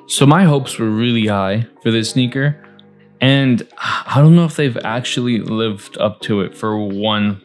So my hopes were really high for this sneaker, and I don't know if they've actually lived up to it for one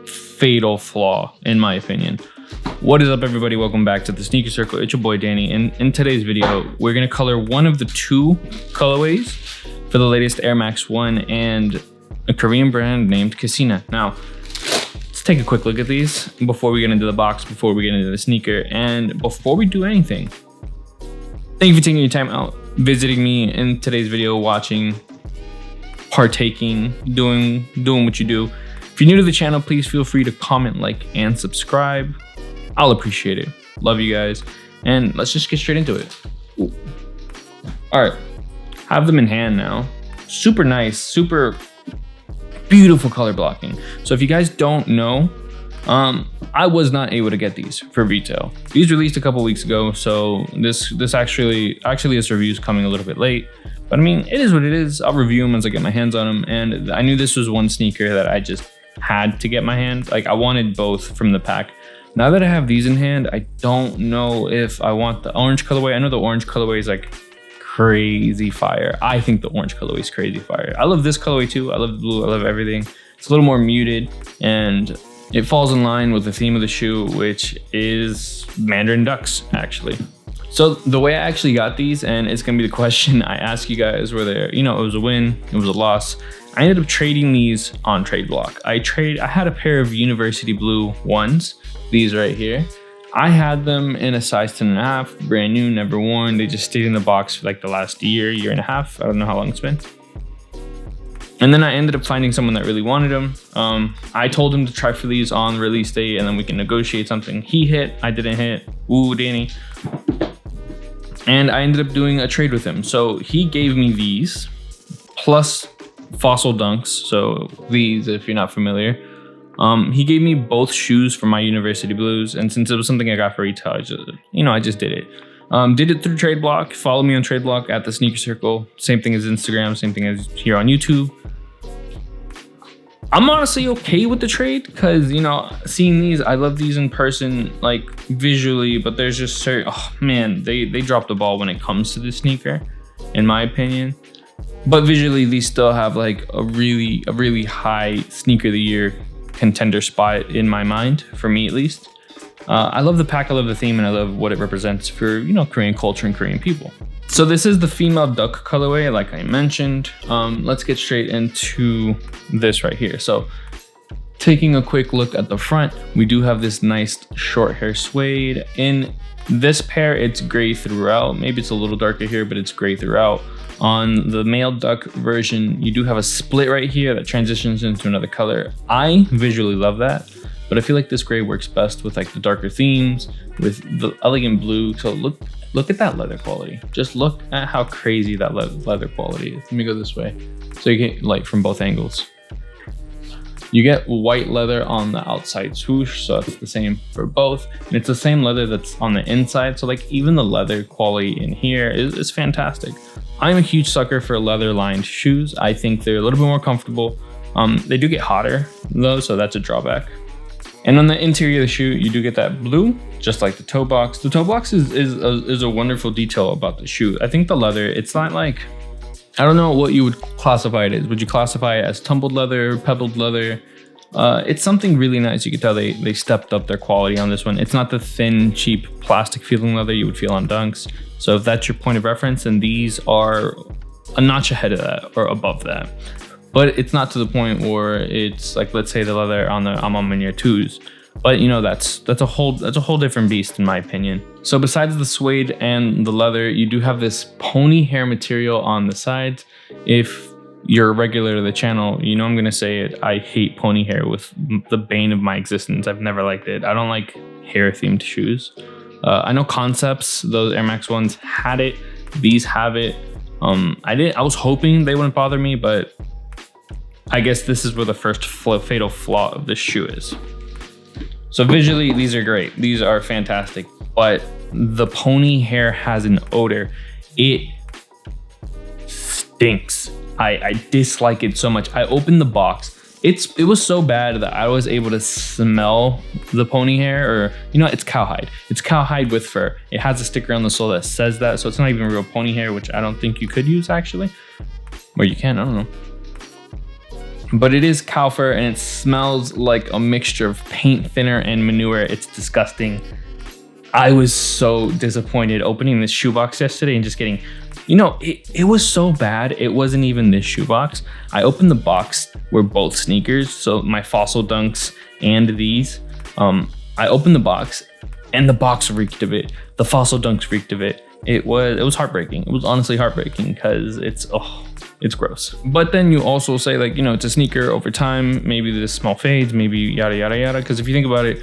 fatal flaw, in my opinion. What is up, everybody? Welcome back to the Sneaker Circle. It's your boy Danny, and in today's video, we're gonna color one of the two colorways for the latest Air Max 1 and a Korean brand named Kasina. Now, let's take a quick look at these before we get into the box, before we get into the sneaker, and before we do anything. Thank you for taking your time out, visiting me in today's video, watching, partaking, doing what you do. If you're new to the channel, please feel free to comment, like, and subscribe. I'll appreciate it. Love you guys. And let's just get straight into it. Ooh. All right, have them in hand now. Super nice, super beautiful color blocking. So if you guys don't know, I was not able to get these for retail. These released a couple weeks ago, so this actually this review is coming a little bit late. But I mean, it is what it is. I'll review them as I get my hands on them. And I knew this was one sneaker that I just had to get my hand. Like, I wanted both from the pack. Now that I have these in hand, I don't know if I want the orange colorway. I know the orange colorway is like crazy fire. I think the orange colorway is crazy fire. I love this colorway too. I love the blue. I love everything. It's a little more muted, and it falls in line with the theme of the shoe, which is Mandarin ducks, actually. So the way I actually got these, and it's gonna be the question I ask you guys, whether, you know, it was a win, it was a loss. I ended up trading these on Tradeblock. I had a pair of university blue ones, these right here. I had them in a size 10.5, brand new, never worn. They just stayed in the box for like the last year and a half. I don't know how long it's been. And then I ended up finding someone that really wanted them. I told him to try for these on release day, and then we can negotiate something. He hit, I didn't hit. Ooh, Danny. And I ended up doing a trade with him. So he gave me these plus Fossil Dunks. So these, if you're not familiar, he gave me both shoes for my university blues. And since it was something I got for retail, I just did it. Did it through Tradeblock. Follow me on Tradeblock at the Sneaker Circle. Same thing as Instagram, same thing as here on YouTube. I'm honestly okay with the trade because, you know, seeing these, I love these in person, like visually, but there's just certain, oh man, they dropped the ball when it comes to this sneaker, in my opinion. But visually, these still have like a really high sneaker of the year contender spot in my mind, for me at least. I love the pack, I love the theme, and I love what it represents for, you know, Korean culture and Korean people. So this is the female duck colorway, like I mentioned. Let's get straight into this right here. So taking a quick look at the front, we do have this nice short hair suede. In this pair, it's gray throughout. Maybe it's a little darker here, but it's gray throughout. On the male duck version, you do have a split right here that transitions into another color. I visually love that, but I feel like this gray works best with like the darker themes, with the elegant blue. So look at that leather quality. Just look at how crazy that leather quality is. Let me go this way so you get light from both angles. You get white leather on the outside swoosh, so it's the same for both. And it's the same leather that's on the inside. So like even the leather quality in here is fantastic. I'm a huge sucker for leather lined shoes. I think they're a little bit more comfortable. They do get hotter though, so that's a drawback. And on the interior of the shoe, you do get that blue, just like the toe box. The toe box is a wonderful detail about the shoe. I think the leather, it's not like, I don't know what you would classify it as. Would you classify it as tumbled leather, pebbled leather? It's something really nice. You can tell they stepped up their quality on this one. It's not the thin, cheap, plastic feeling leather you would feel on Dunks. So if that's your point of reference, then these are a notch ahead of that or above that. But it's not to the point where it's like, let's say the leather on the Amamania 2s. But you know, that's a whole different beast in my opinion. So besides the suede and the leather, you do have this pony hair material on the sides. If you're a regular to the channel, you know I'm gonna say it. I hate pony hair with the bane of my existence. I've never liked it. I don't like hair themed shoes. I know Concepts, those Air Max ones had it. These have it. I was hoping they wouldn't bother me, but I guess this is where the first fatal flaw of this shoe is. So visually, these are great. These are fantastic, but the pony hair has an odor. It stinks. I dislike it so much. I opened the box. it was so bad that I was able to smell the pony hair, or it's cowhide. It's cowhide with fur. It has a sticker on the sole that says that, so it's not even real pony hair, which I don't think you could use actually, or you can. I don't know. But it is cow fur, and it smells like a mixture of paint thinner and manure. It's disgusting. I was so disappointed opening this shoebox yesterday and just getting, it was so bad. It wasn't even this shoebox. I opened the box where both sneakers, so my Fossil Dunks and these. I opened the box, and the box reeked of it. The Fossil Dunks reeked of it. It was heartbreaking. It was honestly heartbreaking because it's gross. But then you also say like, it's a sneaker. Over time, maybe the smell fades, maybe yada yada yada. Because if you think about it,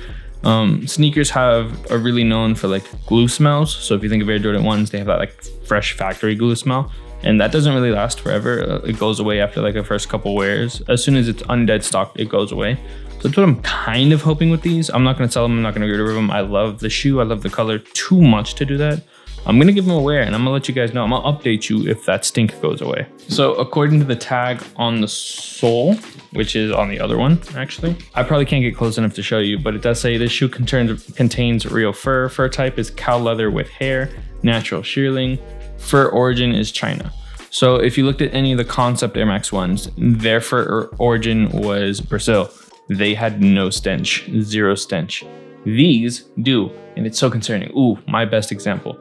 sneakers are really known for like glue smells. So if you think of Air Jordan 1s, they have that like fresh factory glue smell, and that doesn't really last forever. It goes away after like the first couple wears. As soon as it's undead stock, it goes away. So that's what I'm kind of hoping with these. I'm not going to sell them. I'm not going to get rid of them. I love the shoe. I love the color too much to do that. I'm going to give them a wear, and I'm going to let you guys know. I'm going to update you if that stink goes away. So according to the tag on the sole, which is on the other one, actually, I probably can't get close enough to show you, but it does say this shoe contains real fur. Fur type is cow leather with hair, natural shearling. Fur origin is China. So if you looked at any of the concept Air Max ones, their fur origin was Brazil. They had no stench, zero stench. These do, and it's so concerning. Ooh, my best example.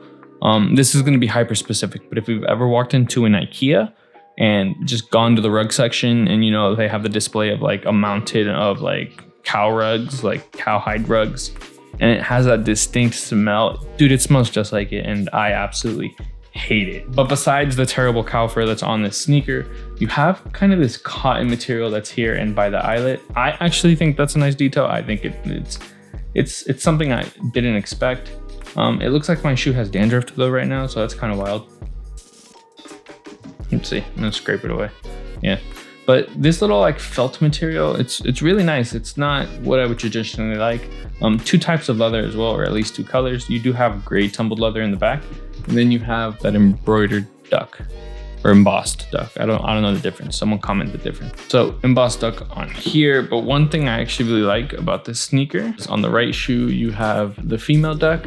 This is going to be hyper specific, but if you've ever walked into an IKEA and just gone to the rug section, and they have the display of like a mountain of like cow rugs, like cowhide rugs, and it has that distinct smell, dude, it smells just like it, and I absolutely hate it. But besides the terrible cow fur that's on this sneaker, you have kind of this cotton material that's here and by the eyelet. I actually think that's a nice detail. I think it's something I didn't expect. It looks like my shoe has dandruff though right now, so that's kind of wild. Let's see, I'm gonna scrape it away. Yeah, but this little like felt material, it's really nice. It's not what I would traditionally like. Two types of leather as well, or at least two colors. You do have gray tumbled leather in the back, and then you have that embroidered duck or embossed duck. I don't know the difference. Someone comment the difference. So embossed duck on here, but one thing I actually really like about this sneaker is on the right shoe you have the female duck.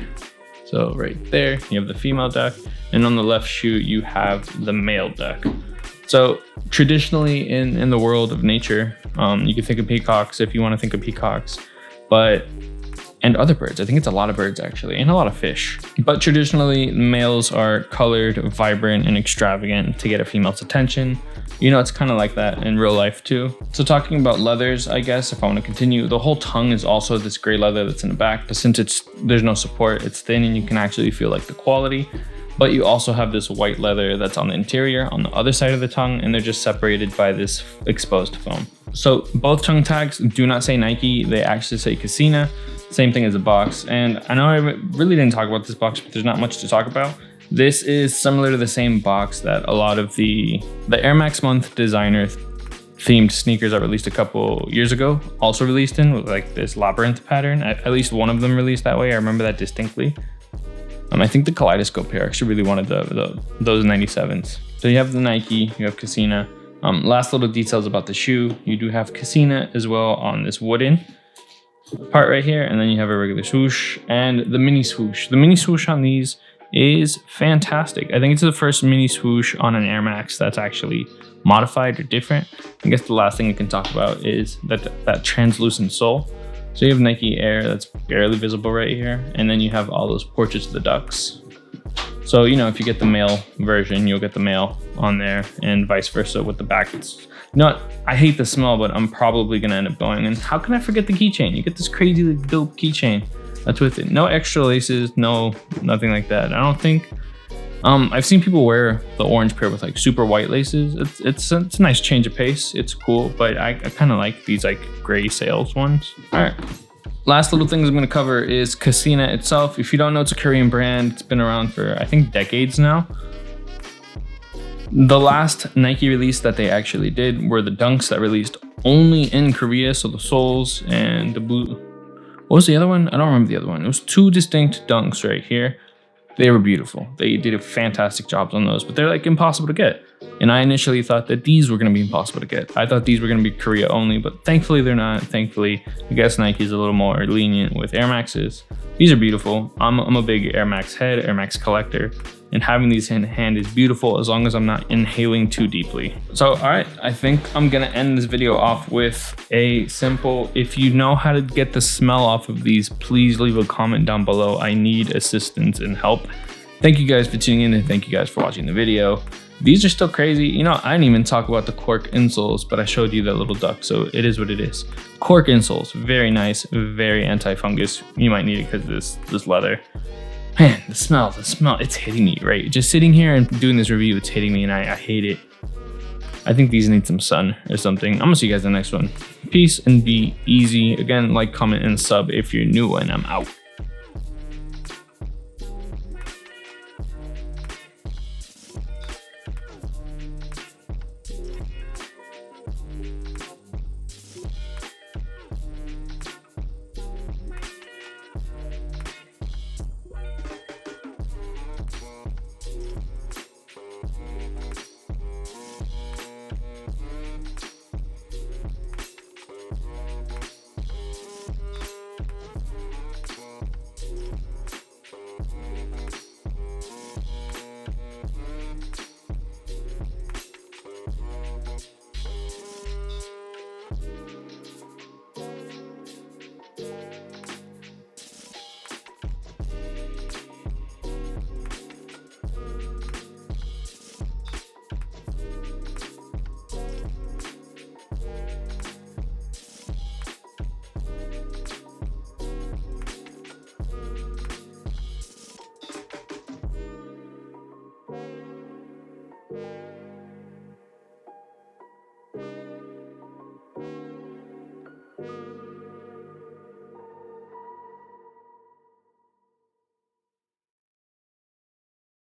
So right there, you have the female duck, and on the left shoe, you have the male duck. So traditionally in the world of nature, you can think of peacocks if you want to think of peacocks, and other birds. I think it's a lot of birds actually, and a lot of fish. But traditionally, males are colored, vibrant, and extravagant to get a female's attention. It's kind of like that in real life too. So talking about leathers, I guess if I want to continue, the whole tongue is also this gray leather that's in the back, but since there's no support, it's thin and you can actually feel like the quality. But you also have this white leather that's on the interior, on the other side of the tongue, and they're just separated by this exposed foam. So both tongue tags do not say Nike, they actually say Kasina. Same thing as the box. And I know I really didn't talk about this box, but there's not much to talk about. This is similar to the same box that a lot of the Air Max Month designer themed sneakers that released a couple years ago also released in, with like this labyrinth pattern. At least one of them released that way. I remember that distinctly. I think the Kaleidoscope pair actually really wanted those 97s. So you have the Nike, you have Kasina. Last little details about the shoe. You do have Kasina as well on this wooden part right here, and then you have a regular swoosh and the mini swoosh. The mini swoosh on these is fantastic. I think it's the first mini swoosh on an Air Max that's actually modified or different. I guess the last thing I can talk about is that translucent sole. So you have Nike Air that's barely visible right here, and then you have all those portraits of the ducks. So if you get the male version, you'll get the male on there, and vice versa with the back. I hate the smell, but I'm probably gonna end up going. And how can I forget the keychain? You get this crazy dope keychain that's with it. No extra laces, nothing like that. I don't think. I've seen people wear the orange pair with like super white laces. It's a nice change of pace. It's cool, but I kind of like these like gray sails ones. All right. Last little things I'm going to cover is Kasina itself. If you don't know, it's a Korean brand. It's been around for I think decades now. The last Nike release that they actually did were the Dunks that released only in Korea. So the soles and the boot. What was the other one? I don't remember the other one. It was two distinct Dunks right here. They were beautiful. They did a fantastic job on those, but they're like impossible to get. And I initially thought that these were going to be impossible to get. I thought these were going to be Korea only, but thankfully they're not. Thankfully, I guess Nike is a little more lenient with Air Maxes. These are beautiful. I'm a big Air Max head, Air Max collector, and having these in hand is beautiful as long as I'm not inhaling too deeply. So, all right, I think I'm gonna end this video off with a simple, if you know how to get the smell off of these, please leave a comment down below. I need assistance and help. Thank you guys for tuning in, and thank you guys for watching the video. These are still crazy. You know, I didn't even talk about the cork insoles, but I showed you that little duck, so it is what it is. Cork insoles, very nice, very anti-fungus. You might need it because of this leather. Man, the smell, it's hitting me, right? Just sitting here and doing this review, it's hitting me, and I hate it. I think these need some sun or something. I'm gonna see you guys in the next one. Peace and be easy. Again, like, comment, and sub if you're new, and I'm out.